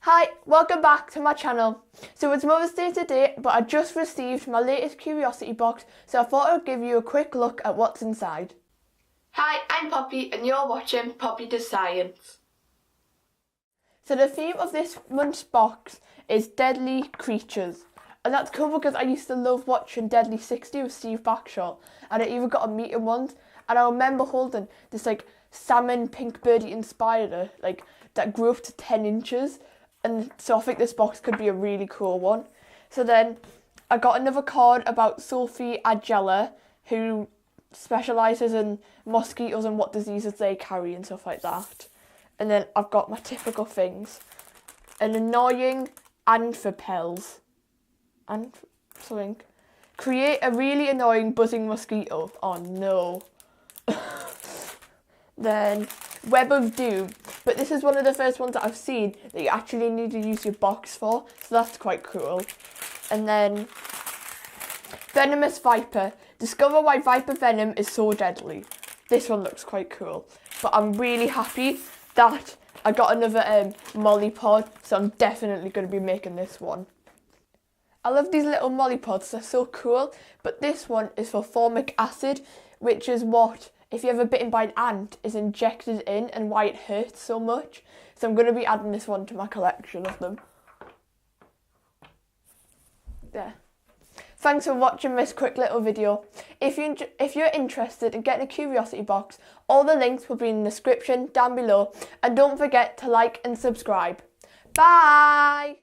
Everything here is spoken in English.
Hi, welcome back to my channel. So it's Mother's Day today, but I just received my latest Curiosity box, so I thought I'd give you a quick look at what's inside. Hi, I'm Poppy and you're watching Poppy Does Science. So the theme of this month's box is deadly creatures. And that's cool because I used to love watching Deadly 60 with Steve Backshot, and I even got a meet him once, and I remember holding this salmon pink birdie eating spider that grew up to 10 inches. And so I think this box could be a really cool one. So then I got another card about Sophie Agella, who specialises in mosquitoes and what diseases they carry and stuff like that. And then I've got my typical things. An annoying Anthropels. And something. Create a really annoying buzzing mosquito. Oh no. Then Web of Doom, but this is one of the first ones that I've seen that you actually need to use your box for, so that's quite cool. And then Venomous Viper, discover why viper venom is so deadly. This one looks quite cool, but I'm really happy that I got another Molly pod, so I'm definitely going to be making this one. I love these little Molly pods, they're so cool, but this one is for formic acid, which is what, if you're ever bitten by an ant, is injected in and why it hurts so much. So I'm going to be adding this one to my collection of them. There. Thanks for watching this quick little video. If you're interested in getting a Curiosity box, all the links will be in the description down below. And don't forget to like and subscribe. Bye!